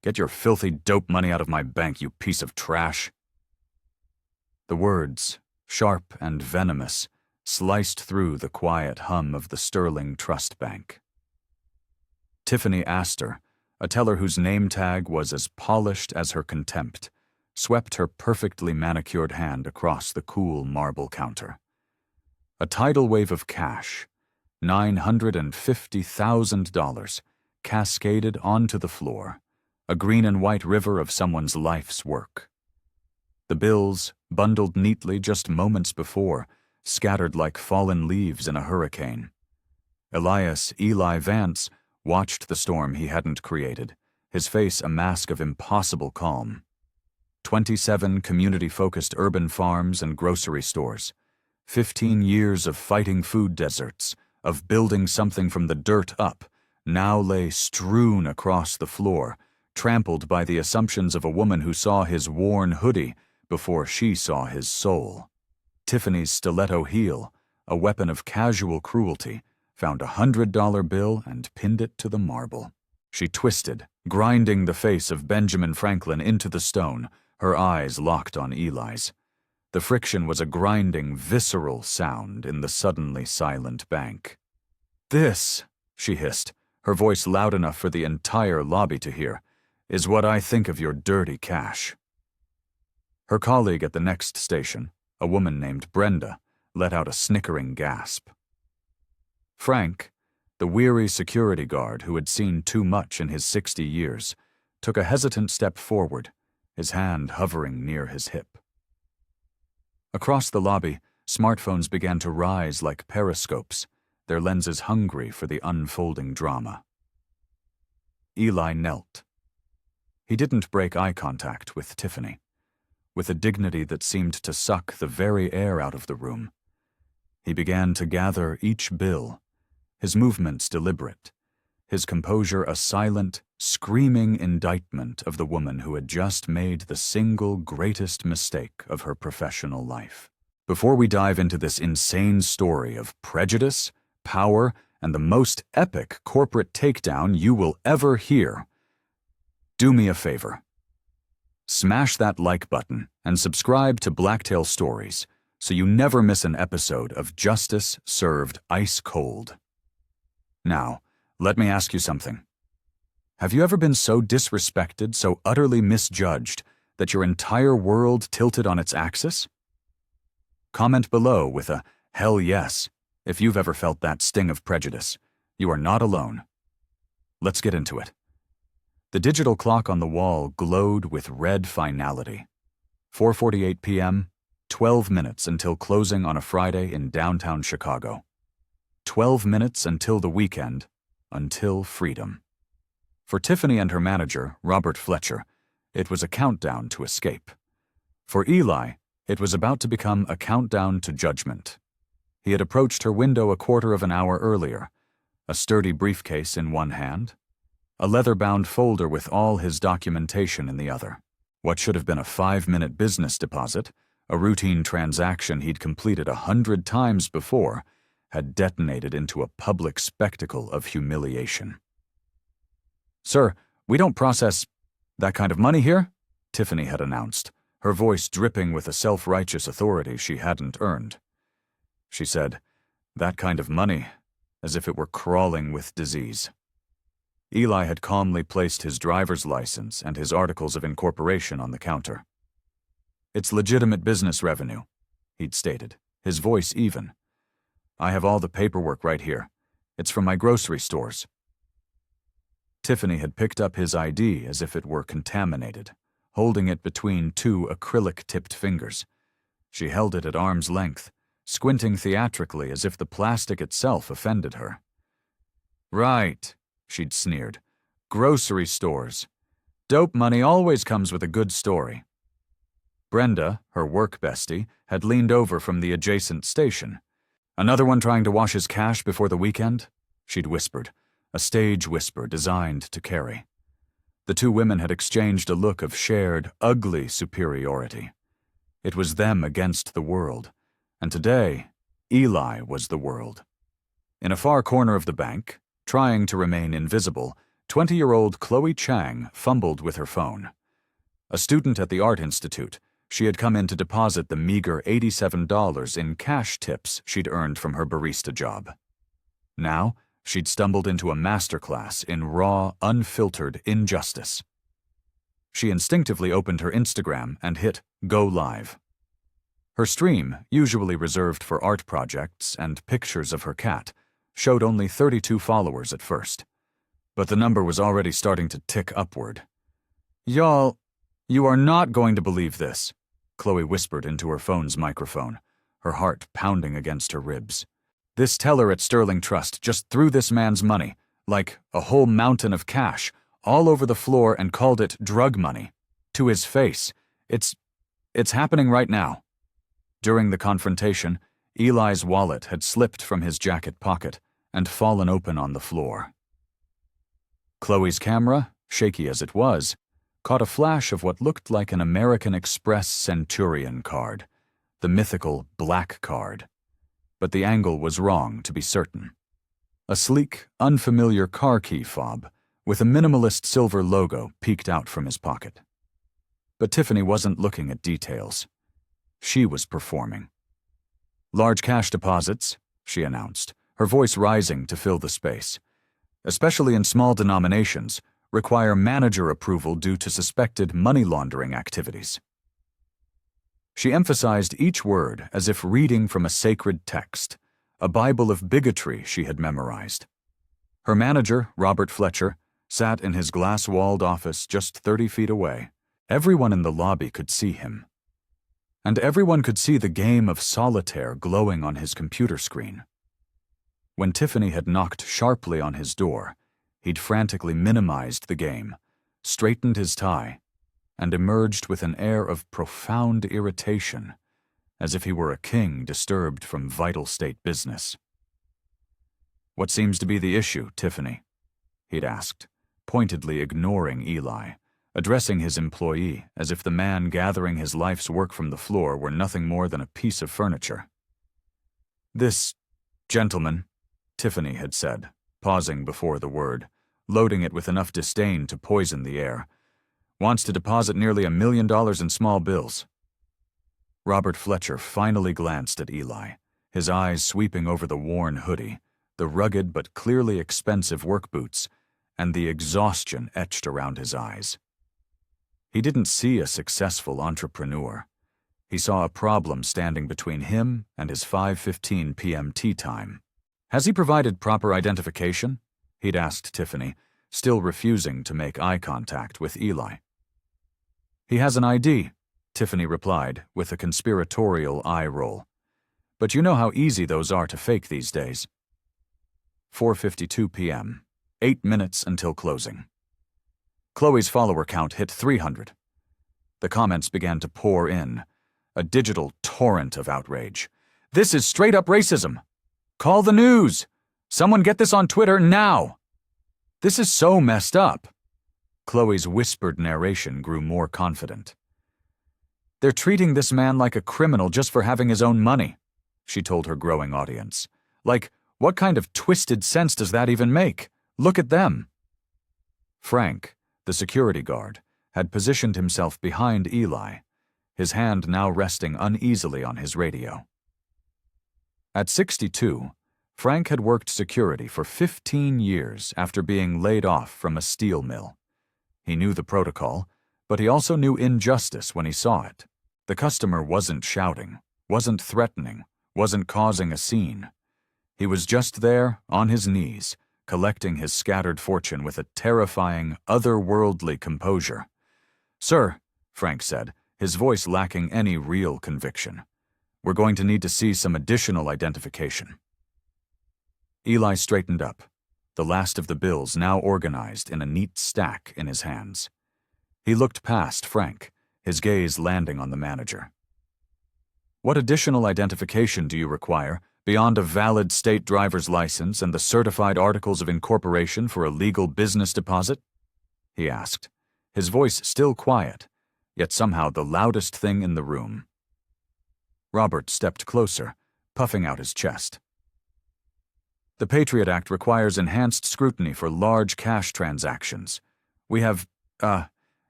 Get your filthy dope money out of my bank, you piece of trash." The words, sharp and venomous, sliced through the quiet hum of the Sterling Trust Bank. Tiffany Astor, a teller whose name tag was as polished as her contempt, swept her perfectly manicured hand across the cool marble counter. A tidal wave of cash, $950,000, cascaded onto the floor, a green and white river of someone's life's work. The bills, bundled neatly just moments before, scattered like fallen leaves in a hurricane. Elias Eli Vance watched the storm he hadn't created, his face a mask of impossible calm. 27 community-focused urban farms and grocery stores, 15 years of fighting food deserts, of building something from the dirt up, now lay strewn across the floor, trampled by the assumptions of a woman who saw his worn hoodie before she saw his soul. Tiffany's stiletto heel, a weapon of casual cruelty, found a $100 bill and pinned it to the marble. She twisted, grinding the face of Benjamin Franklin into the stone, her eyes locked on Eli's. The friction was a grinding, visceral sound in the suddenly silent bank. "This," she hissed, her voice loud enough for the entire lobby to hear, "is what I think of your dirty cash." Her colleague at the next station, a woman named Brenda, let out a snickering gasp. Frank, the weary security guard who had seen too much in his 60 years, took a hesitant step forward, his hand hovering near his hip. Across the lobby, smartphones began to rise like periscopes, their lenses hungry for the unfolding drama. Eli knelt. He didn't break eye contact with Tiffany, with a dignity that seemed to suck the very air out of the room. He began to gather each bill, his movements deliberate, his composure a silent, screaming indictment of the woman who had just made the single greatest mistake of her professional life. Before we dive into this insane story of prejudice, power, and the most epic corporate takedown you will ever hear, do me a favor. Smash that like button and subscribe to Blacktail Stories so you never miss an episode of Justice Served Ice Cold. Now, let me ask you something. Have you ever been so disrespected, so utterly misjudged, that your entire world tilted on its axis? Comment below with a "hell yes" if you've ever felt that sting of prejudice. You are not alone. Let's get into it. The digital clock on the wall glowed with red finality. 4:48 p.m., 12 minutes until closing on a Friday in downtown Chicago. 12 minutes until the weekend, until freedom. For Tiffany and her manager, Robert Fletcher, it was a countdown to escape. For Eli, it was about to become a countdown to judgment. He had approached her window a quarter of an hour earlier, a sturdy briefcase in one hand, a leather-bound folder with all his documentation in the other. What should have been a 5-minute business deposit, a routine transaction he'd completed 100 times before, had detonated into a public spectacle of humiliation. "Sir, we don't process that kind of money here," Tiffany had announced, her voice dripping with a self-righteous authority she hadn't earned. She said, "That kind of money," as if it were crawling with disease. Eli had calmly placed his driver's license and his articles of incorporation on the counter. "It's legitimate business revenue," he'd stated, his voice even. "I have all the paperwork right here. It's from my grocery stores." Tiffany had picked up his ID as if it were contaminated, holding it between two acrylic-tipped fingers. She held it at arm's length, squinting theatrically as if the plastic itself offended her. "Right," she'd sneered. "Grocery stores. Dope money always comes with a good story." Brenda, her work bestie, had leaned over from the adjacent station. "Another one trying to wash his cash before the weekend?" she'd whispered, a stage whisper designed to carry. The two women had exchanged a look of shared, ugly superiority. It was them against the world, and today, Eli was the world. In a far corner of the bank, trying to remain invisible, 20-year-old Chloe Chang fumbled with her phone. A student at the Art Institute, she had come in to deposit the meager $87 in cash tips she'd earned from her barista job. Now, she'd stumbled into a masterclass in raw, unfiltered injustice. She instinctively opened her Instagram and hit Go Live. Her stream, usually reserved for art projects and pictures of her cat, showed only 32 followers at first. But the number was already starting to tick upward. "Y'all, you are not going to believe this," Chloe whispered into her phone's microphone, her heart pounding against her ribs. "This teller at Sterling Trust just threw this man's money, like a whole mountain of cash, all over the floor and called it drug money. To his face. It's happening right now." During the confrontation, Eli's wallet had slipped from his jacket pocket and fallen open on the floor. Chloe's camera, shaky as it was, caught a flash of what looked like an American Express Centurion card, the mythical black card. But the angle was wrong, to be certain. A sleek, unfamiliar car key fob with a minimalist silver logo peeked out from his pocket. But Tiffany wasn't looking at details. She was performing. "Large cash deposits," she announced, her voice rising to fill the space, "especially in small denominations, require manager approval due to suspected money laundering activities." She emphasized each word as if reading from a sacred text, a Bible of bigotry she had memorized. Her manager, Robert Fletcher, sat in his glass-walled office just 30 feet away. Everyone in the lobby could see him. And everyone could see the game of solitaire glowing on his computer screen. When Tiffany had knocked sharply on his door, he'd frantically minimized the game, straightened his tie, and emerged with an air of profound irritation, as if he were a king disturbed from vital state business. "What seems to be the issue, Tiffany?" he'd asked, pointedly ignoring Eli, addressing his employee as if the man gathering his life's work from the floor were nothing more than a piece of furniture. "This gentleman," Tiffany had said, pausing before the word, loading it with enough disdain to poison the air, "wants to deposit nearly $1 million in small bills." Robert Fletcher finally glanced at Eli, his eyes sweeping over the worn hoodie, the rugged but clearly expensive work boots, and the exhaustion etched around his eyes. He didn't see a successful entrepreneur. He saw a problem standing between him and his 5:15 p.m. tea time. "Has he provided proper identification?" he'd asked Tiffany, still refusing to make eye contact with Eli. "He has an ID," Tiffany replied with a conspiratorial eye roll. "But you know how easy those are to fake these days." 4:52 p.m., 8 minutes until closing. Chloe's follower count hit 300. The comments began to pour in, a digital torrent of outrage. "This is straight-up racism! Call the news! Someone get this on Twitter now! This is so messed up!" Chloe's whispered narration grew more confident. "They're treating this man like a criminal just for having his own money," she told her growing audience. "Like, what kind of twisted sense does that even make? Look at them." Frank, the security guard, had positioned himself behind Eli, his hand now resting uneasily on his radio. At 62, Frank had worked security for 15 years after being laid off from a steel mill. He knew the protocol, but he also knew injustice when he saw it. The customer wasn't shouting, wasn't threatening, wasn't causing a scene. He was just there, on his knees, collecting his scattered fortune with a terrifying, otherworldly composure. "Sir," Frank said, his voice lacking any real conviction, "we're going to need to see some additional identification." Eli straightened up, the last of the bills now organized in a neat stack in his hands. He looked past Frank, his gaze landing on the manager. "What additional identification do you require, beyond a valid state driver's license and the certified articles of incorporation for a legal business deposit?" he asked, his voice still quiet, yet somehow the loudest thing in the room. Robert stepped closer, puffing out his chest. The Patriot Act requires enhanced scrutiny for large cash transactions. We have,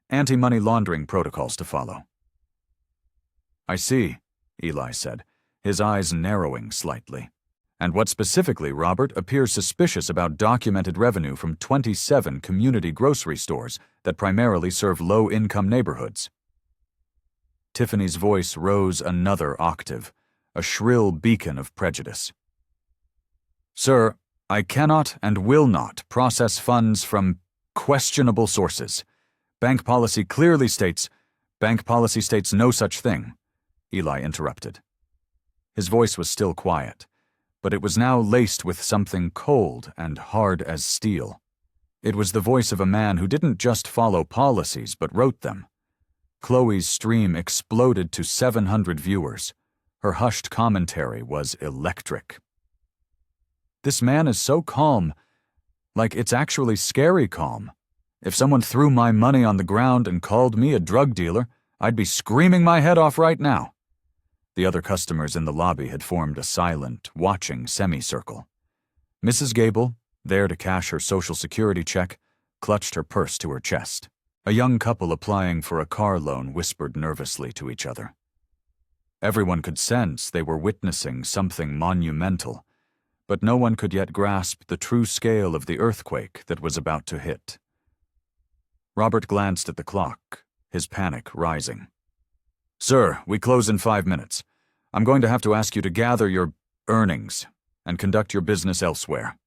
anti-money laundering protocols to follow." "I see," Eli said, his eyes narrowing slightly. "And what specifically, Robert, appears suspicious about documented revenue from 27 community grocery stores that primarily serve low-income neighborhoods?" Tiffany's voice rose another octave, a shrill beacon of prejudice. "Sir, I cannot and will not process funds from questionable sources. Bank policy states no such thing," Eli interrupted. His voice was still quiet, but it was now laced with something cold and hard as steel. It was the voice of a man who didn't just follow policies but wrote them. Chloe's stream exploded to 700 viewers. Her hushed commentary was electric. "This man is so calm, like it's actually scary calm. If someone threw my money on the ground and called me a drug dealer, I'd be screaming my head off right now." The other customers in the lobby had formed a silent, watching semicircle. Mrs. Gable, there to cash her Social Security check, clutched her purse to her chest. A young couple applying for a car loan whispered nervously to each other. Everyone could sense they were witnessing something monumental, but no one could yet grasp the true scale of the earthquake that was about to hit. Robert glanced at the clock, his panic rising. "Sir, we close in 5 minutes. I'm going to have to ask you to gather your earnings and conduct your business elsewhere."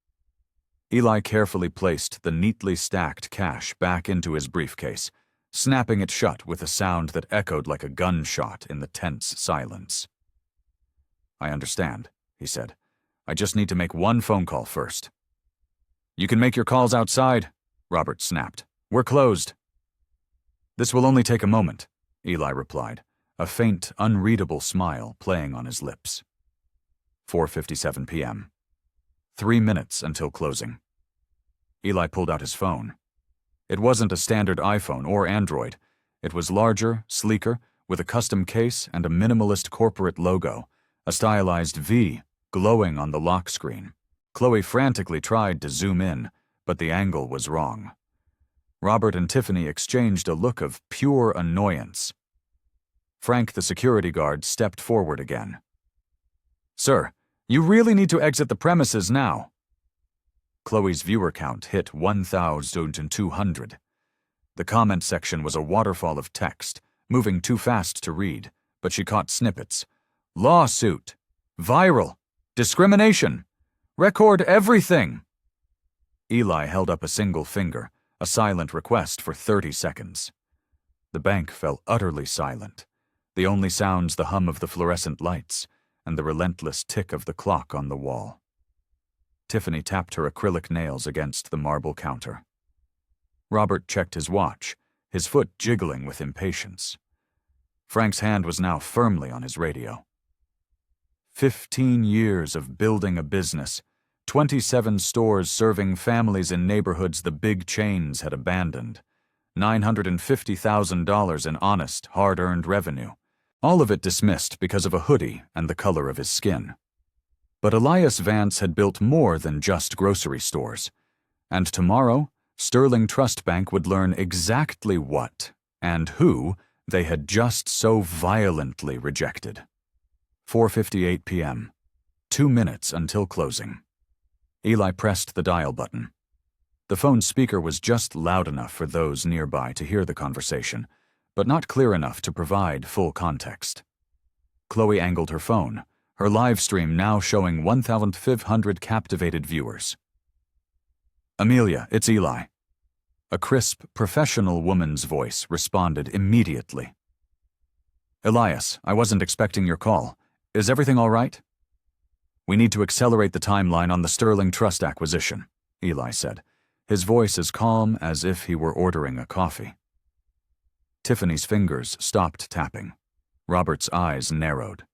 Eli carefully placed the neatly stacked cash back into his briefcase, snapping it shut with a sound that echoed like a gunshot in the tense silence. "I understand," he said. "I just need to make one phone call first." "You can make your calls outside," Robert snapped. "We're closed." "This will only take a moment," Eli replied, a faint, unreadable smile playing on his lips. 4:57 p.m. 3 minutes until closing. Eli pulled out his phone. It wasn't a standard iPhone or Android. It was larger, sleeker, with a custom case and a minimalist corporate logo, a stylized V glowing on the lock screen. Chloe frantically tried to zoom in, but the angle was wrong. Robert and Tiffany exchanged a look of pure annoyance. Frank, the security guard, stepped forward again. "Sir, you really need to exit the premises now." Chloe's viewer count hit 1,200. The comment section was a waterfall of text, moving too fast to read, but she caught snippets. "Lawsuit. Viral. Discrimination. Record everything." Eli held up a single finger, a silent request for 30 seconds. The bank fell utterly silent, the only sounds the hum of the fluorescent lights and the relentless tick of the clock on the wall. Tiffany tapped her acrylic nails against the marble counter. Robert checked his watch, his foot jiggling with impatience. Frank's hand was now firmly on his radio. 15 years of building a business, 27 stores serving families in neighborhoods the big chains had abandoned, $950,000 in honest, hard-earned revenue, all of it dismissed because of a hoodie and the color of his skin. But Elias Vance had built more than just grocery stores, and tomorrow, Sterling Trust Bank would learn exactly what and who they had just so violently rejected. 4:58 p.m. 2 minutes until closing. Eli pressed the dial button. The phone speaker was just loud enough for those nearby to hear the conversation, but not clear enough to provide full context. Chloe angled her phone, her live stream now showing 1,500 captivated viewers. "Amelia, it's Eli." A crisp, professional woman's voice responded immediately. "Elias, I wasn't expecting your call. Is everything all right?" "We need to accelerate the timeline on the Sterling Trust acquisition," Eli said, his voice as calm as if he were ordering a coffee. Tiffany's fingers stopped tapping. Robert's eyes narrowed.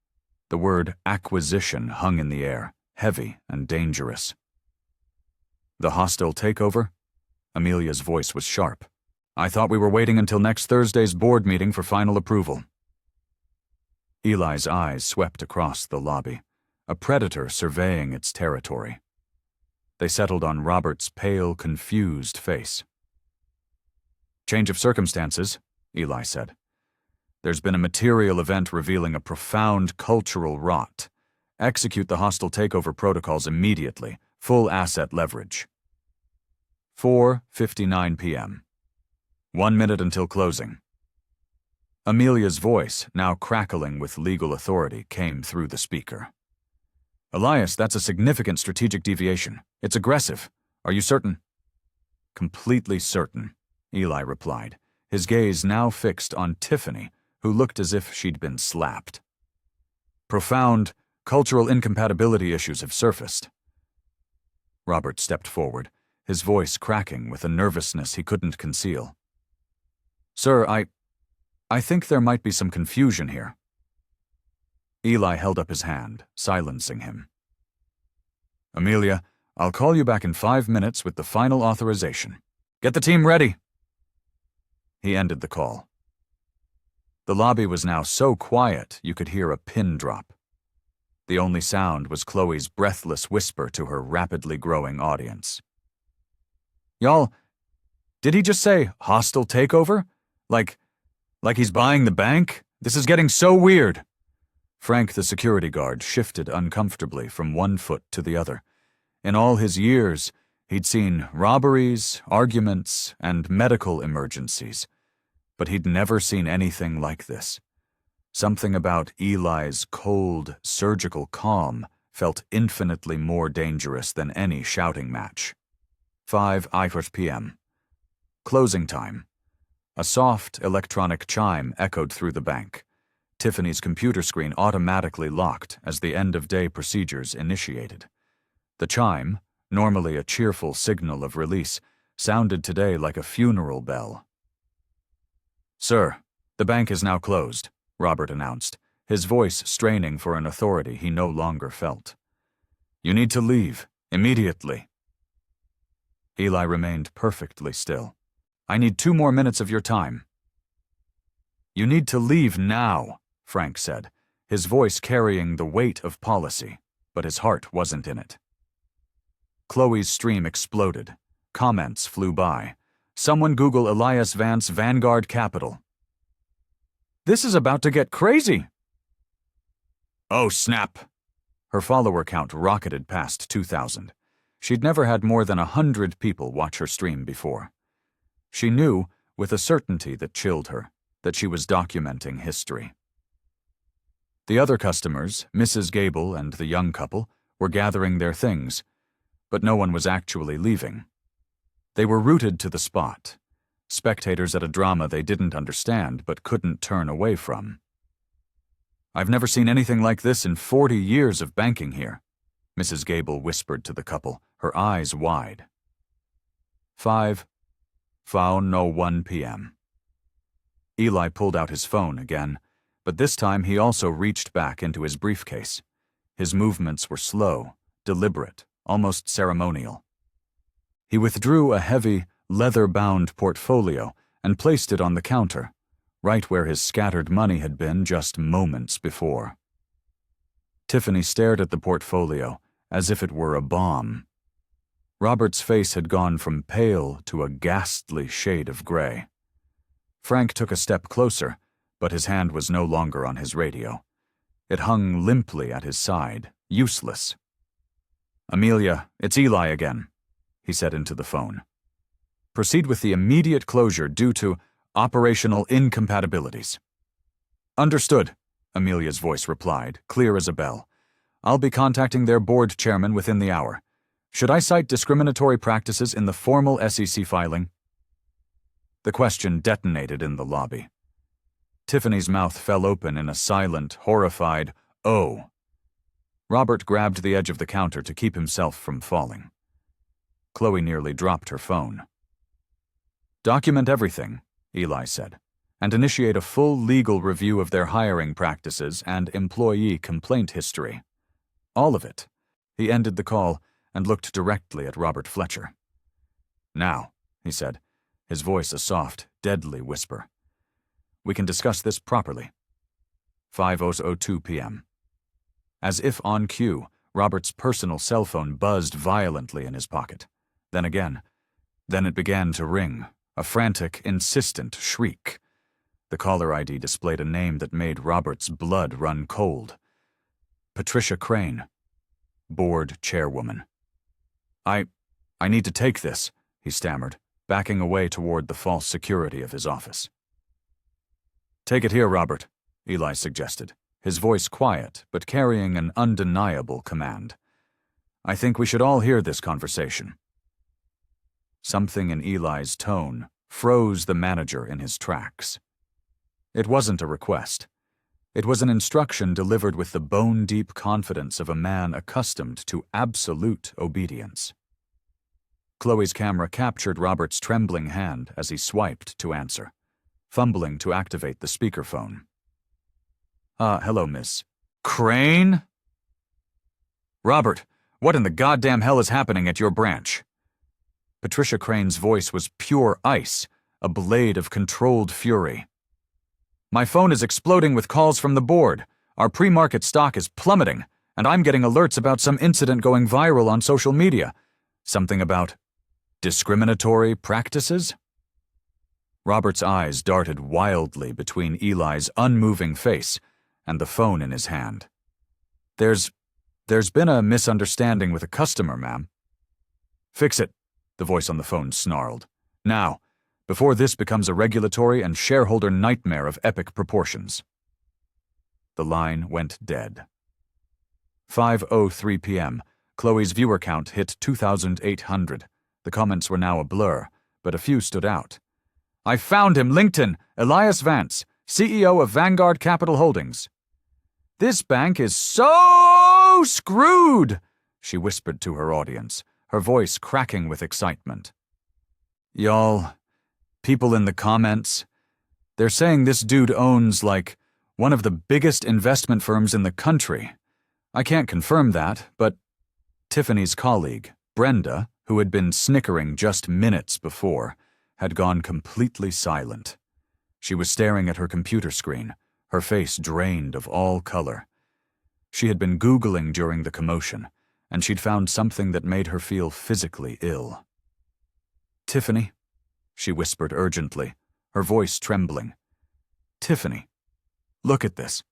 The word acquisition hung in the air, heavy and dangerous. "The hostile takeover?" Amelia's voice was sharp. "I thought we were waiting until next Thursday's board meeting for final approval." Eli's eyes swept across the lobby, a predator surveying its territory. They settled on Robert's pale, confused face. "Change of circumstances," Eli said. "There's been a material event revealing a profound cultural rot. Execute the hostile takeover protocols immediately. Full asset leverage." 4:59 p.m. 1 minute until closing. Amelia's voice, now crackling with legal authority, came through the speaker. "Elias, that's a significant strategic deviation. It's aggressive. Are you certain?" "Completely certain," Eli replied, his gaze now fixed on Tiffany, who looked as if she'd been slapped. "Profound cultural incompatibility issues have surfaced." Robert stepped forward, his voice cracking with a nervousness he couldn't conceal. "Sir, I think there might be some confusion here." Eli held up his hand, silencing him. "Amelia, I'll call you back in 5 minutes with the final authorization. Get the team ready." He ended the call. The lobby was now so quiet you could hear a pin drop. The only sound was Chloe's breathless whisper to her rapidly growing audience. "Y'all, did he just say hostile takeover? Like he's buying the bank? This is getting so weird." Frank, the security guard, shifted uncomfortably from one foot to the other. In all his years, he'd seen robberies, arguments, and medical emergencies, but he'd never seen anything like this. Something about Eli's cold, surgical calm felt infinitely more dangerous than any shouting match. 5:00 p.m. Closing time. A soft electronic chime echoed through the bank. Tiffany's computer screen automatically locked as the end-of-day procedures initiated. The chime, normally a cheerful signal of release, sounded today like a funeral bell. "Sir, the bank is now closed," Robert announced, his voice straining for an authority he no longer felt. "You need to leave, immediately." Eli remained perfectly still. "I need 2 more minutes of your time." "You need to leave now," Frank said, his voice carrying the weight of policy, but his heart wasn't in it. Chloe's stream exploded. Comments flew by. "Someone Google Elias Vance Vanguard Capital." "This is about to get crazy." "Oh, snap." Her follower count rocketed past 2,000. She'd never had more than 100 people watch her stream before. She knew, with a certainty that chilled her, that she was documenting history. The other customers, Mrs. Gable and the young couple, were gathering their things, but no one was actually leaving. They were rooted to the spot, spectators at a drama they didn't understand but couldn't turn away from. "I've never seen anything like this in 40 years of banking here," Mrs. Gable whispered to the couple, her eyes wide. 5:01 p.m. Eli pulled out his phone again, but this time he also reached back into his briefcase. His movements were slow, deliberate, almost ceremonial. He withdrew a heavy, leather-bound portfolio and placed it on the counter, right where his scattered money had been just moments before. Tiffany stared at the portfolio as if it were a bomb. Robert's face had gone from pale to a ghastly shade of gray. Frank took a step closer, but his hand was no longer on his radio. It hung limply at his side, useless. "Amelia, it's Eli again," he said into the phone. "Proceed with the immediate closure due to operational incompatibilities." "Understood," Amelia's voice replied, clear as a bell. "I'll be contacting their board chairman within the hour. Should I cite discriminatory practices in the formal SEC filing?" The question detonated in the lobby. Tiffany's mouth fell open in a silent, horrified, "Oh." Robert grabbed the edge of the counter to keep himself from falling. Chloe nearly dropped her phone. "Document everything," Eli said, "and initiate a full legal review of their hiring practices and employee complaint history. All of it." He ended the call and looked directly at Robert Fletcher. "Now," he said, his voice a soft, deadly whisper, "we can discuss this properly." 5:02 p.m. As if on cue, Robert's personal cell phone buzzed violently in his pocket. Then again. Then it began to ring, a frantic, insistent shriek. The caller ID displayed a name that made Robert's blood run cold. Patricia Crane, board chairwoman. I need to take this, he stammered, backing away toward the false security of his office. Take it here, Robert, Eli suggested, his voice quiet but carrying an undeniable command. I think we should all hear this conversation. Something in Eli's tone froze the manager in his tracks. It wasn't a request. It was an instruction delivered with the bone-deep confidence of a man accustomed to absolute obedience. Chloe's camera captured Robert's trembling hand as he swiped to answer, fumbling to activate the speakerphone. Hello, Miss Crane? Robert, what in the goddamn hell is happening at your branch? Patricia Crane's voice was pure ice, a blade of controlled fury. My phone is exploding with calls from the board. Our pre-market stock is plummeting, and I'm getting alerts about some incident going viral on social media. Something about discriminatory practices? Robert's eyes darted wildly between Eli's unmoving face and the phone in his hand. There's been a misunderstanding with a customer, ma'am. Fix it, the voice on the phone snarled. Now, before this becomes a regulatory and shareholder nightmare of epic proportions. The line went dead. 5:03 p.m. Chloe's viewer count hit 2,800. The comments were now a blur, but a few stood out. I found him, LinkedIn, Elias Vance, CEO of Vanguard Capital Holdings. This bank is so screwed, she whispered to her audience, her voice cracking with excitement. Y'all, people in the comments, they're saying this dude owns, like, one of the biggest investment firms in the country. I can't confirm that, but Tiffany's colleague, Brenda, who had been snickering just minutes before, had gone completely silent. She was staring at her computer screen, her face drained of all color. She had been Googling during the commotion, and she'd found something that made her feel physically ill. Tiffany, she whispered urgently, her voice trembling. Tiffany, look at this.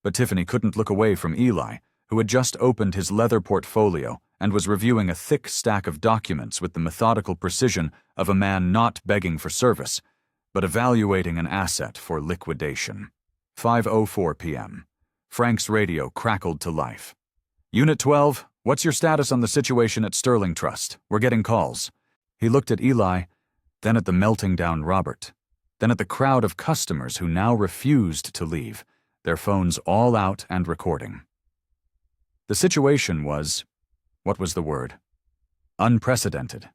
But Tiffany couldn't look away from Eli, who had just opened his leather portfolio and was reviewing a thick stack of documents with the methodical precision of a man not begging for service, but evaluating an asset for liquidation. 5:04 p.m. Frank's radio crackled to life. Unit 12, what's your status on the situation at Sterling Trust? We're getting calls. He looked at Eli, then at the melting down Robert, then at the crowd of customers who now refused to leave, their phones all out and recording. The situation was, what was the word? Unprecedented.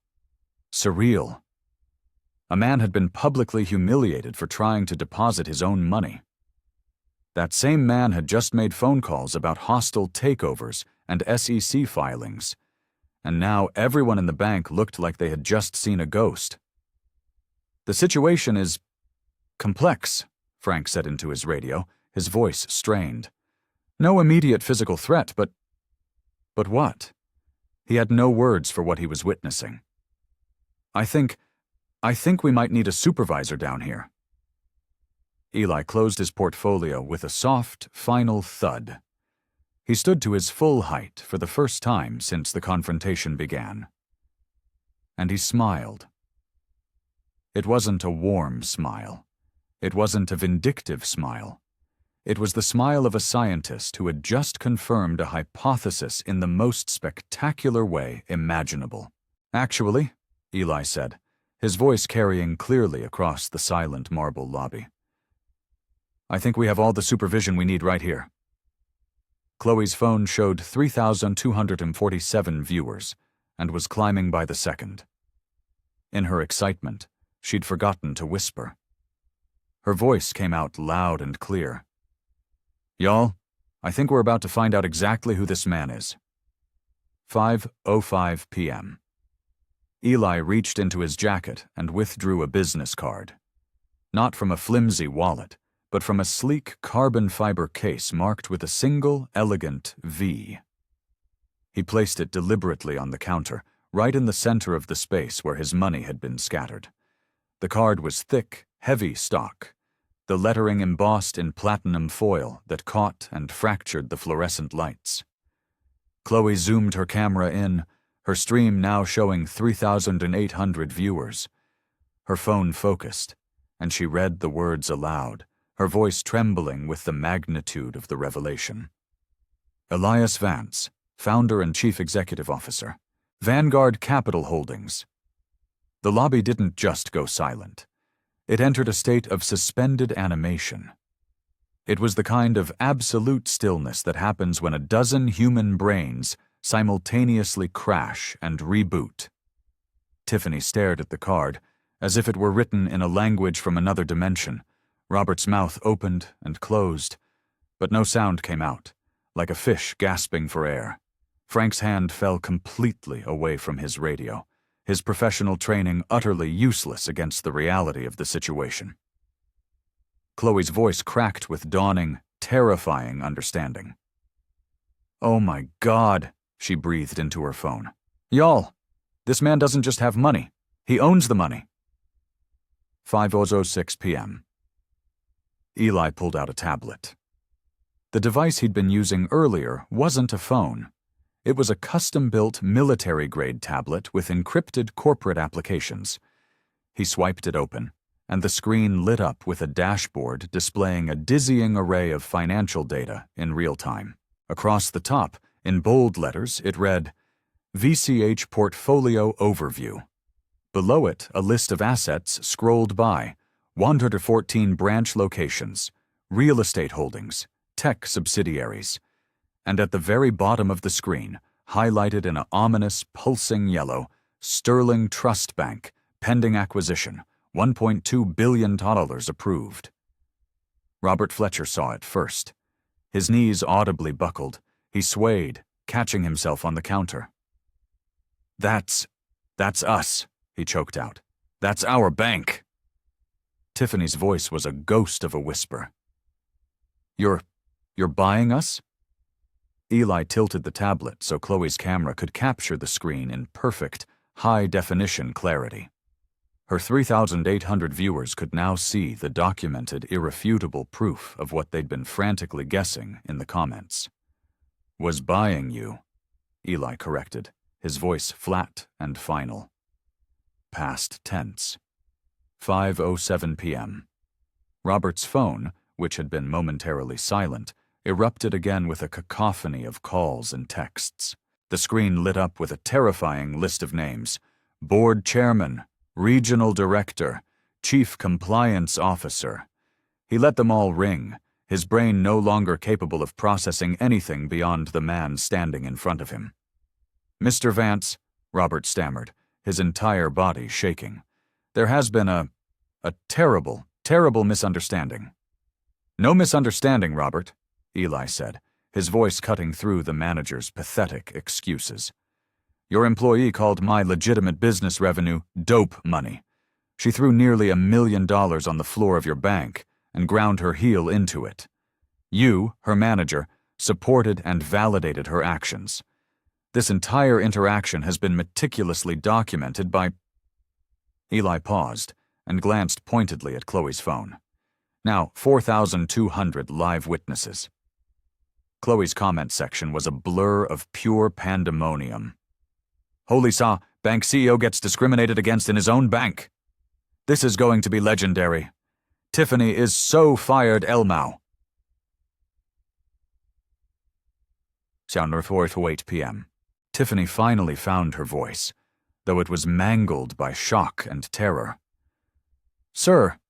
Surreal. A man had been publicly humiliated for trying to deposit his own money. That same man had just made phone calls about hostile takeovers and SEC filings, and now everyone in the bank looked like they had just seen a ghost. The situation is complex, Frank said into his radio, his voice strained. No immediate physical threat, but what? He had no words for what he was witnessing. I think we might need a supervisor down here. Eli closed his portfolio with a soft, final thud. He stood to his full height for the first time since the confrontation began. And he smiled. It wasn't a warm smile. It wasn't a vindictive smile. It was the smile of a scientist who had just confirmed a hypothesis in the most spectacular way imaginable. Actually, Eli said, his voice carrying clearly across the silent marble lobby, I think we have all the supervision we need right here. Chloe's phone showed 3,247 viewers and was climbing by the second. In her excitement, she'd forgotten to whisper. Her voice came out loud and clear. Y'all, I think we're about to find out exactly who this man is. 5:05 p.m. Eli reached into his jacket and withdrew a business card. Not from a flimsy wallet, but from a sleek carbon fiber case marked with a single, elegant V. He placed it deliberately on the counter, right in the center of the space where his money had been scattered. The card was thick, heavy stock, the lettering embossed in platinum foil that caught and fractured the fluorescent lights. Chloe zoomed her camera in, her stream now showing 3,800 viewers. Her phone focused, and she read the words aloud, her voice trembling with the magnitude of the revelation. Elias Vance, founder and chief executive officer, Vanguard Capital Holdings. The lobby didn't just go silent. It entered a state of suspended animation. It was the kind of absolute stillness that happens when a dozen human brains simultaneously crash and reboot. Tiffany stared at the card, as if it were written in a language from another dimension. Robert's mouth opened and closed, but no sound came out, like a fish gasping for air. Frank's hand fell completely away from his radio, his professional training utterly useless against the reality of the situation. Chloe's voice cracked with dawning, terrifying understanding. "Oh my God," she breathed into her phone. "Y'all, this man doesn't just have money. He owns the money." 5:06 p.m. Eli pulled out a tablet. The device he'd been using earlier wasn't a phone. It was a custom-built military-grade tablet with encrypted corporate applications. He swiped it open, and the screen lit up with a dashboard displaying a dizzying array of financial data in real time. Across the top, in bold letters, it read, VCH Portfolio Overview. Below it, a list of assets scrolled by, 114 branch locations, real estate holdings, tech subsidiaries, and at the very bottom of the screen, highlighted in an ominous, pulsing yellow, Sterling Trust Bank, pending acquisition, $1.2 billion approved. Robert Fletcher saw it first. His knees audibly buckled. He swayed, catching himself on the counter. That's us," he choked out. "That's our bank." Tiffany's voice was a ghost of a whisper. You're buying us?" Eli tilted the tablet so Chloe's camera could capture the screen in perfect, high-definition clarity. Her 3,800 viewers could now see the documented, irrefutable proof of what they'd been frantically guessing in the comments. "Was buying you," Eli corrected, his voice flat and final. Past tense. 5:07 p.m. Robert's phone, which had been momentarily silent, erupted again with a cacophony of calls and texts. The screen lit up with a terrifying list of names: Board Chairman, Regional Director, Chief Compliance Officer. He let them all ring, his brain no longer capable of processing anything beyond the man standing in front of him. "Mr. Vance," Robert stammered, his entire body shaking. "There has been a terrible, terrible misunderstanding." "No misunderstanding, Robert," Eli said, his voice cutting through the manager's pathetic excuses. "Your employee called my legitimate business revenue dope money. She threw nearly $1 million on the floor of your bank and ground her heel into it. You, her manager, supported and validated her actions. This entire interaction has been meticulously documented by—" Eli paused and glanced pointedly at Chloe's phone. Now 4,200 live witnesses. Chloe's comment section was a blur of pure pandemonium. "Holy saw, bank CEO gets discriminated against in his own bank. This is going to be legendary. Tiffany is so fired, Elmau." 4:08 p.m. Tiffany finally found her voice, though it was mangled by shock and terror. "Sir,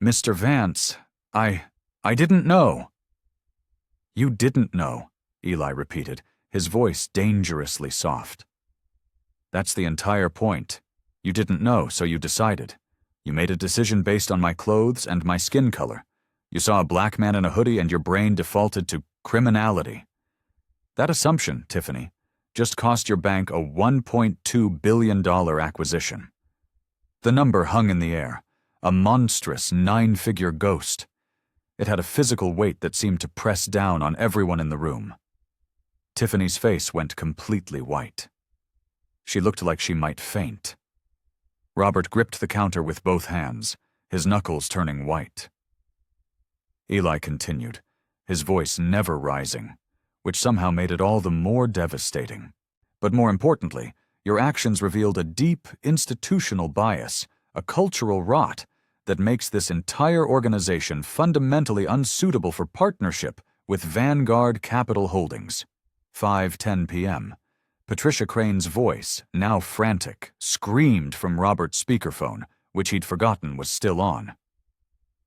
Mr. Vance, I didn't know." "You didn't know," Eli repeated, his voice dangerously soft. "That's the entire point. You didn't know, so you decided. You made a decision based on my clothes and my skin color. You saw a black man in a hoodie and your brain defaulted to criminality. That assumption, Tiffany, just cost your bank a $1.2 billion acquisition." The number hung in the air, a monstrous 9-figure ghost. It had a physical weight that seemed to press down on everyone in the room. Tiffany's face went completely white. She looked like she might faint. Robert gripped the counter with both hands, his knuckles turning white. Eli continued, his voice never rising, which somehow made it all the more devastating. But more importantly, your actions revealed a deep institutional bias, a cultural rot, that makes this entire organization fundamentally unsuitable for partnership with Vanguard Capital Holdings. 5:10 p.m. Patricia Crane's voice, now frantic, screamed from Robert's speakerphone, which he'd forgotten was still on.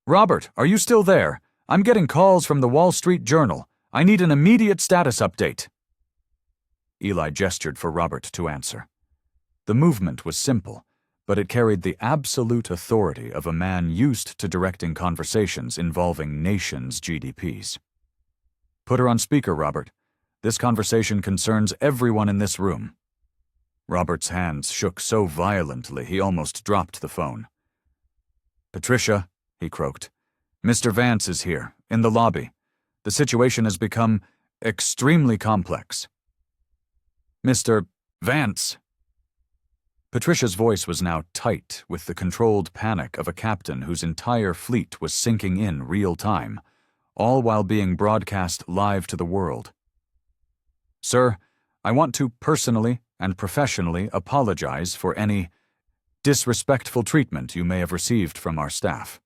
"Robert, are you still there? I'm getting calls from the Wall Street Journal. I need an immediate status update." Eli gestured for Robert to answer. The movement was simple, but it carried the absolute authority of a man used to directing conversations involving nations' GDPs. "Put her on speaker, Robert. This conversation concerns everyone in this room." Robert's hands shook so violently he almost dropped the phone. "Patricia," he croaked, "Mr. Vance is here, in the lobby. The situation has become extremely complex." "Mr. Vance." Patricia's voice was now tight with the controlled panic of a captain whose entire fleet was sinking in real time, all while being broadcast live to the world. "Sir, I want to personally and professionally apologize for any disrespectful treatment you may have received from our staff."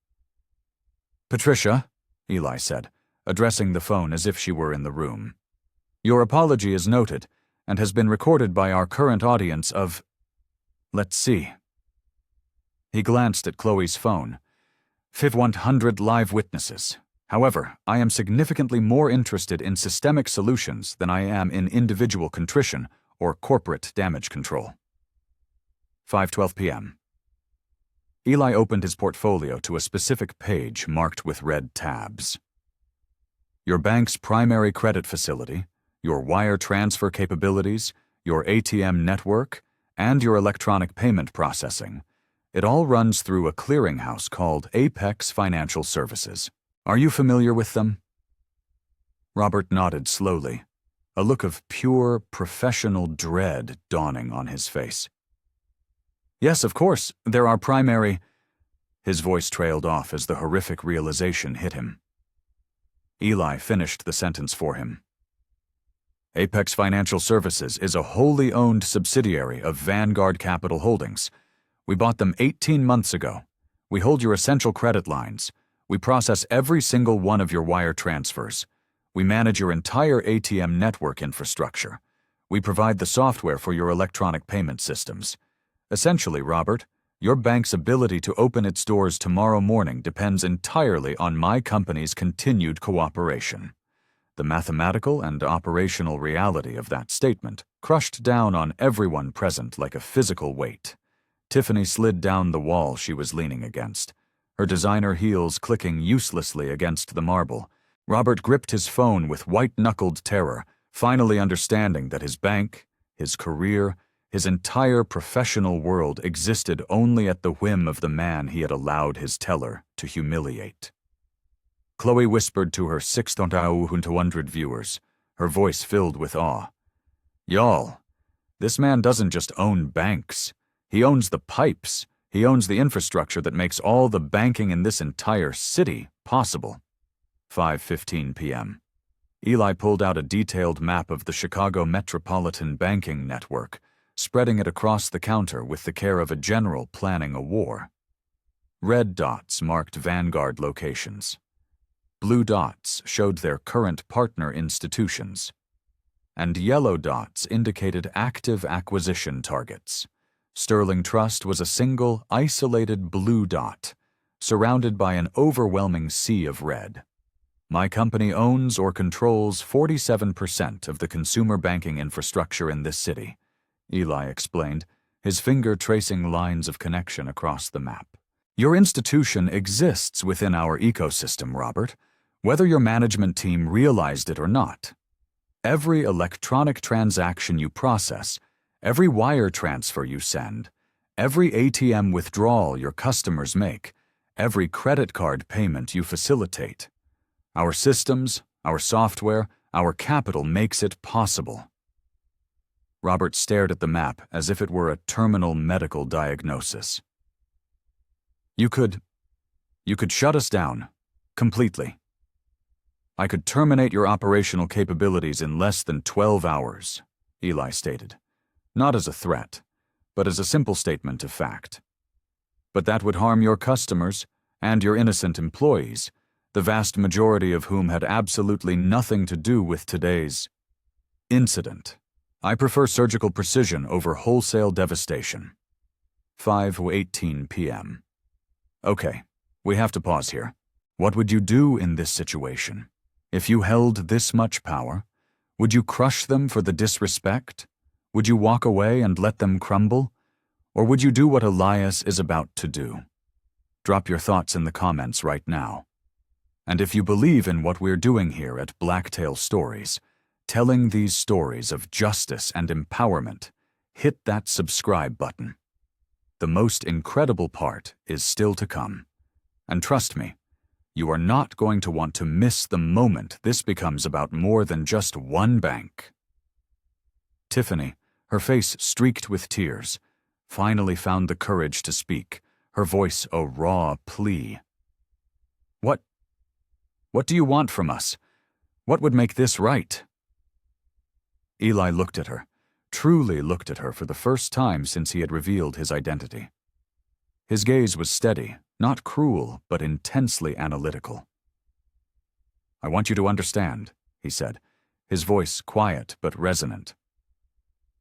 "Patricia," Eli said, addressing the phone as if she were in the room, "your apology is noted and has been recorded by our current audience of... let's see." He glanced at Chloe's phone. 100 live witnesses. However, I am significantly more interested in systemic solutions than I am in individual contrition or corporate damage control. 5:12 p.m. Eli opened his portfolio to a specific page marked with red tabs. Your bank's primary credit facility, your wire transfer capabilities, your ATM network, and your electronic payment processing. It all runs through a clearinghouse called Apex Financial Services. Are you familiar with them? Robert nodded slowly, a look of pure, professional dread dawning on his face. "Yes, of course, there are primary..." His voice trailed off as the horrific realization hit him. Eli finished the sentence for him. "Apex Financial Services is a wholly owned subsidiary of Vanguard Capital Holdings. We bought them 18 months ago. We hold your essential credit lines. We process every single one of your wire transfers. We manage your entire ATM network infrastructure. We provide the software for your electronic payment systems. Essentially, Robert, your bank's ability to open its doors tomorrow morning depends entirely on my company's continued cooperation." The mathematical and operational reality of that statement crushed down on everyone present like a physical weight. Tiffany slid down the wall she was leaning against, her designer heels clicking uselessly against the marble. Robert gripped his phone with white-knuckled terror, finally understanding that his bank, his career, his entire professional world existed only at the whim of the man he had allowed his teller to humiliate. Chloe whispered to her 600 viewers, her voice filled with awe. "Y'all, this man doesn't just own banks. He owns the pipes. He owns the infrastructure that makes all the banking in this entire city possible." 5:15 p.m. Eli pulled out a detailed map of the Chicago metropolitan banking network, spreading it across the counter with the care of a general planning a war. Red dots marked Vanguard locations. Blue dots showed their current partner institutions, and yellow dots indicated active acquisition targets. Sterling Trust was a single, isolated blue dot, surrounded by an overwhelming sea of red. "My company owns or controls 47% of the consumer banking infrastructure in this city," Eli explained, his finger tracing lines of connection across the map. "Your institution exists within our ecosystem, Robert, whether your management team realized it or not. Every electronic transaction you process, every wire transfer you send, every ATM withdrawal your customers make, every credit card payment you facilitate. Our systems, our software, Our capital makes it possible." Robert stared at the map as if it were a terminal medical diagnosis. You could shut us down, completely. I could terminate your operational capabilities in less than 12 hours, Eli stated, not as a threat, but as a simple statement of fact. But that would harm your customers and your innocent employees, the vast majority of whom had absolutely nothing to do with today's incident. I prefer surgical precision over wholesale devastation. 5:18 p.m. Okay, we have to pause here. What would you do in this situation? If you held this much power, would you crush them for the disrespect? Would you walk away and let them crumble? Or would you do what Elias is about to do? Drop your thoughts in the comments right now. And if you believe in what we're doing here at Blacktail Stories, telling these stories of justice and empowerment, hit that subscribe button. The most incredible part is still to come. And trust me, you are not going to want to miss the moment this becomes about more than just one bank. Tiffany, her face streaked with tears, finally found the courage to speak, her voice a raw plea. What do you want from us? What would make this right? Eli looked at her, truly looked at her for the first time since he had revealed his identity. His gaze was steady, not cruel, but intensely analytical. I want you to understand, he said, his voice quiet but resonant.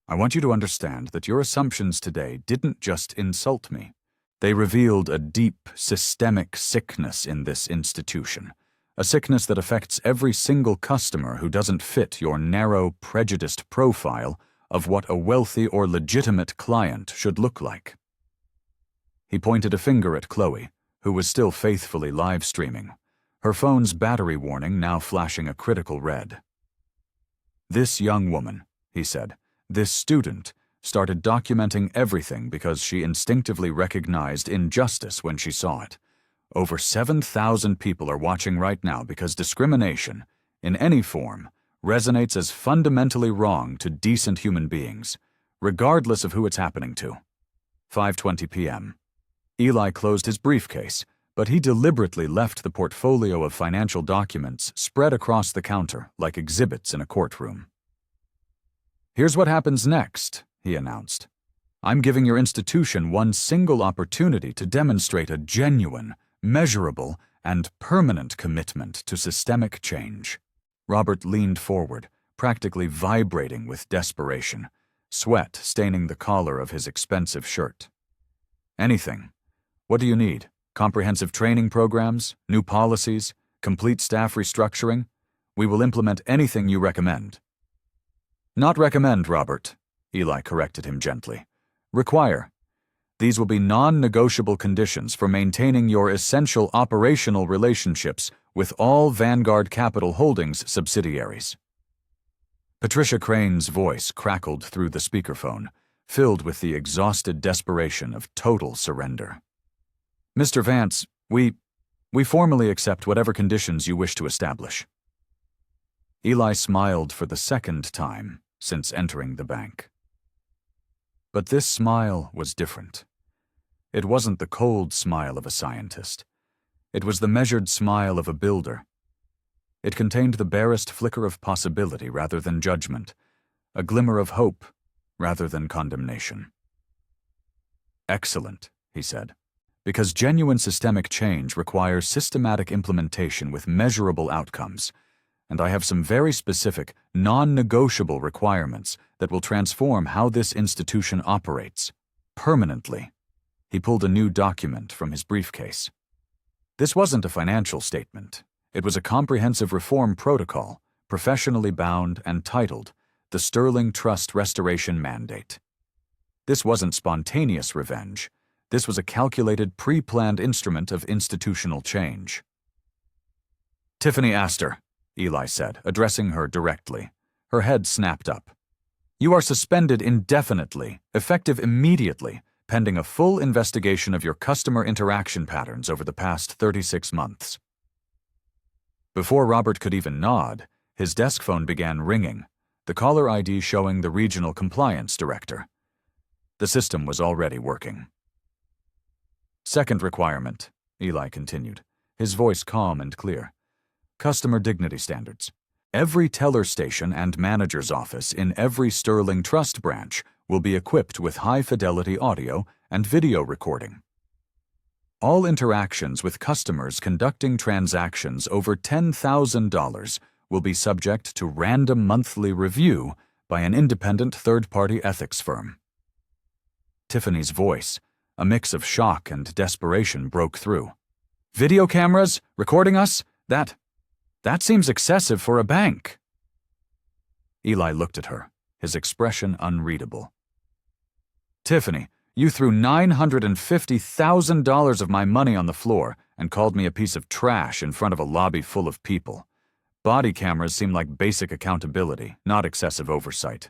I want you to understand that your assumptions today didn't just insult me. They revealed a deep, systemic sickness in this institution, a sickness that affects every single customer who doesn't fit your narrow, prejudiced profile of what a wealthy or legitimate client should look like. He pointed a finger at Chloe, who was still faithfully live streaming, her phone's battery warning now flashing a critical red. This young woman, he said, this student, started documenting everything because she instinctively recognized injustice when she saw it. Over 7,000 people are watching right now because discrimination, in any form, resonates as fundamentally wrong to decent human beings, regardless of who it's happening to. 5:20 p.m. Eli closed his briefcase, but he deliberately left the portfolio of financial documents spread across the counter like exhibits in a courtroom. Here's what happens next, he announced. I'm giving your institution one single opportunity to demonstrate a genuine, measurable, and permanent commitment to systemic change. Robert leaned forward, practically vibrating with desperation, sweat staining the collar of his expensive shirt. Anything. What do you need? Comprehensive training programs? New policies? Complete staff restructuring? We will implement anything you recommend. Not recommend, Robert, Eli corrected him gently. Require. These will be non-negotiable conditions for maintaining your essential operational relationships with all Vanguard Capital Holdings subsidiaries. Patricia Crane's voice crackled through the speakerphone, filled with the exhausted desperation of total surrender. Mr. Vance, we formally accept whatever conditions you wish to establish. Eli smiled for the second time since entering the bank. But this smile was different. It wasn't the cold smile of a scientist. It was the measured smile of a builder. It contained the barest flicker of possibility rather than judgment, a glimmer of hope rather than condemnation. Excellent, he said, because genuine systemic change requires systematic implementation with measurable outcomes, and I have some very specific, non-negotiable requirements that will transform how this institution operates, permanently. He pulled a new document from his briefcase. This wasn't a financial statement. It was a comprehensive reform protocol, professionally bound and titled the Sterling Trust Restoration Mandate. This wasn't spontaneous revenge. This was a calculated, pre-planned instrument of institutional change. Tiffany Astor, Eli said, addressing her directly. Her head snapped up. You are suspended indefinitely, effective immediately, pending a full investigation of your customer interaction patterns over the past 36 months. Before Robert could even nod, His desk phone began ringing, the caller ID showing the regional compliance director. The system was already working. Second requirement, Eli continued, his voice calm and clear. Customer dignity standards. Every teller station and manager's office in every Sterling Trust branch will be equipped with high-fidelity audio and video recording. All interactions with customers conducting transactions over $10,000 will be subject to random monthly review by an independent third-party ethics firm. Tiffany's voice, a mix of shock and desperation, broke through. Video cameras recording us? That seems excessive for a bank. Eli looked at her, his expression unreadable. Tiffany, you threw $950,000 of my money on the floor and called me a piece of trash in front of a lobby full of people. Body cameras seem like basic accountability, not excessive oversight.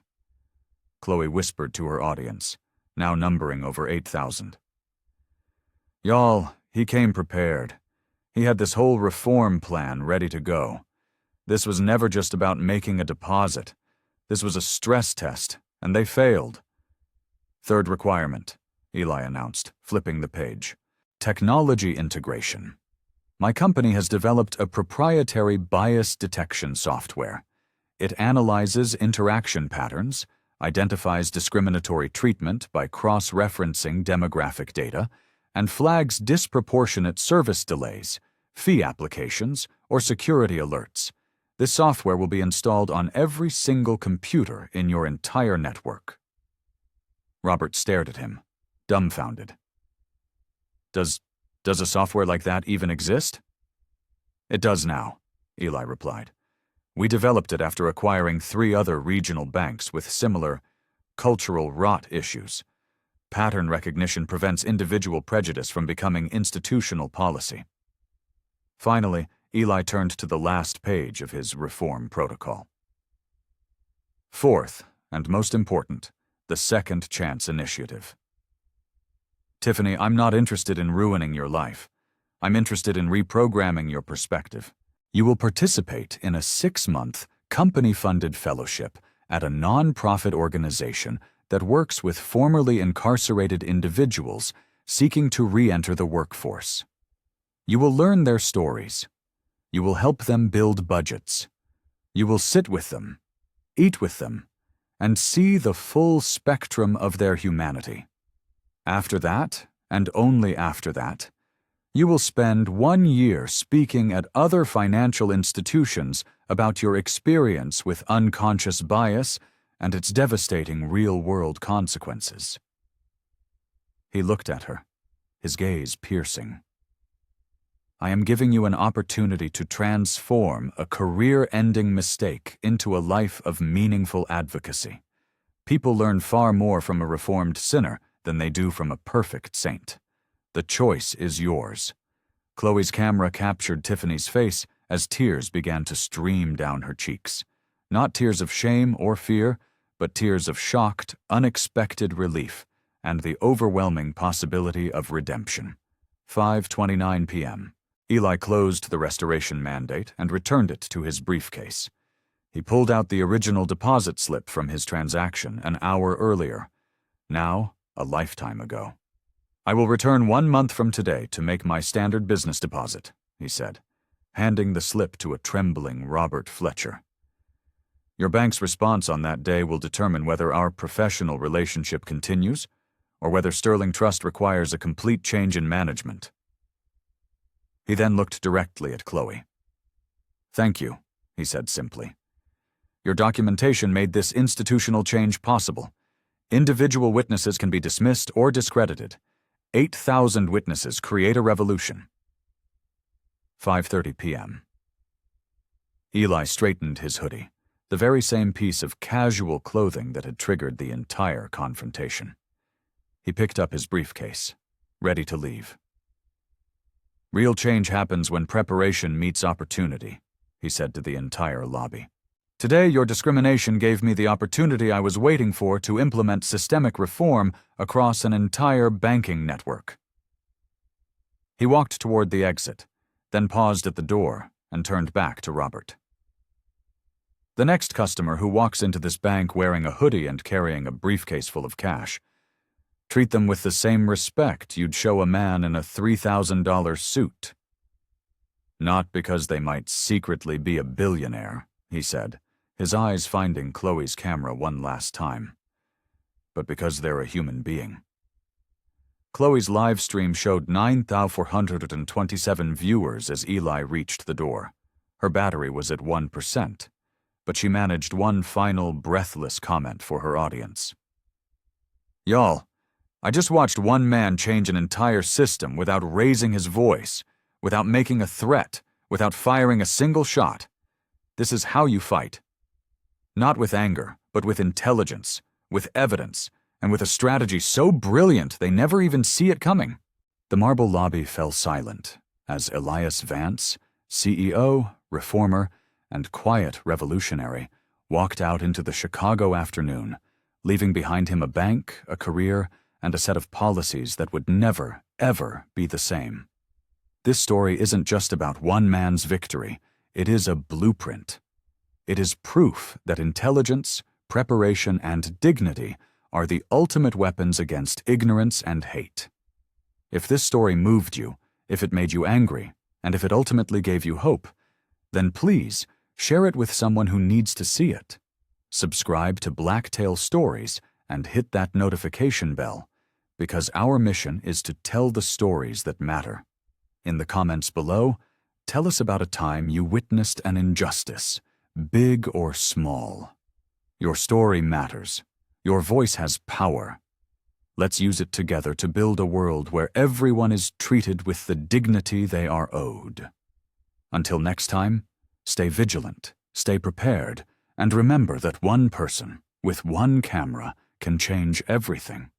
Chloe whispered to her audience, now numbering over 8,000. Y'all, he came prepared. He had this whole reform plan ready to go. This was never just about making a deposit. This was a stress test, and they failed. Third requirement, Eli announced, flipping the page. Technology integration. My company has developed a proprietary bias detection software. It analyzes interaction patterns, identifies discriminatory treatment by cross-referencing demographic data, and flags disproportionate service delays, fee applications, or security alerts. This software will be installed on every single computer in your entire network. Robert stared at him, dumbfounded. Does a software like that even exist? It does now, Eli replied. We developed it after acquiring 3 other regional banks with similar cultural rot issues. Pattern recognition prevents individual prejudice from becoming institutional policy. Finally, Eli turned to the last page of his reform protocol. Fourth, and most important, the Second Chance Initiative. Tiffany, I'm not interested in ruining your life. I'm interested in reprogramming your perspective. You will participate in a 6-month, company-funded fellowship at a non-profit organization that works with formerly incarcerated individuals seeking to re-enter the workforce. You will learn their stories. You will help them build budgets. You will sit with them, eat with them, and see the full spectrum of their humanity. After that, and only after that, you will spend 1 year speaking at other financial institutions about your experience with unconscious bias and its devastating real-world consequences. He looked at her, his gaze piercing. I am giving you an opportunity to transform a career-ending mistake into a life of meaningful advocacy. People learn far more from a reformed sinner than they do from a perfect saint. The choice is yours. Chloe's camera captured Tiffany's face as tears began to stream down her cheeks. Not tears of shame or fear, but tears of shocked, unexpected relief and the overwhelming possibility of redemption. 5:29 p.m. Eli closed the restoration mandate and returned it to his briefcase. He pulled out the original deposit slip from his transaction an hour earlier, now a lifetime ago. I will return 1 month from today to make my standard business deposit, he said, handing the slip to a trembling Robert Fletcher. Your bank's response on that day will determine whether our professional relationship continues or whether Sterling Trust requires a complete change in management. He then looked directly at Chloe. Thank you, he said simply. Your documentation made this institutional change possible. Individual witnesses can be dismissed or discredited. 8,000 witnesses create a revolution. 5:30 p.m. Eli straightened his hoodie, the very same piece of casual clothing that had triggered the entire confrontation. He picked up his briefcase, ready to leave. Real change happens when preparation meets opportunity, he said to the entire lobby. Today, your discrimination gave me the opportunity I was waiting for to implement systemic reform across an entire banking network. He walked toward the exit, then paused at the door and turned back to Robert. The next customer who walks into this bank wearing a hoodie and carrying a briefcase full of cash. Treat them with the same respect you'd show a man in a $3,000 suit. Not because they might secretly be a billionaire, he said, his eyes finding Chloe's camera one last time, but because they're a human being. Chloe's live stream showed 9,427 viewers as Eli reached the door. Her battery was at 1%, but she managed one final breathless comment for her audience. Y'all, I just watched one man change an entire system without raising his voice, without making a threat, without firing a single shot. This is how you fight. Not with anger, but with intelligence, with evidence, and with a strategy so brilliant they never even see it coming. The marble lobby fell silent as Elias Vance, CEO, reformer, and quiet revolutionary, walked out into the Chicago afternoon, leaving behind him a bank, a career, and a set of policies that would never, ever be the same. This story isn't just about one man's victory, it is a blueprint. It is proof that intelligence, preparation, and dignity are the ultimate weapons against ignorance and hate. If this story moved you, if it made you angry, and if it ultimately gave you hope, then please share it with someone who needs to see it. Subscribe to Blacktail Stories and hit that notification bell, because our mission is to tell the stories that matter. In the comments below, tell us about a time you witnessed an injustice, big or small. Your story matters. Your voice has power. Let's use it together to build a world where everyone is treated with the dignity they are owed. Until next time, stay vigilant, stay prepared, and remember that one person, with one camera, can change everything.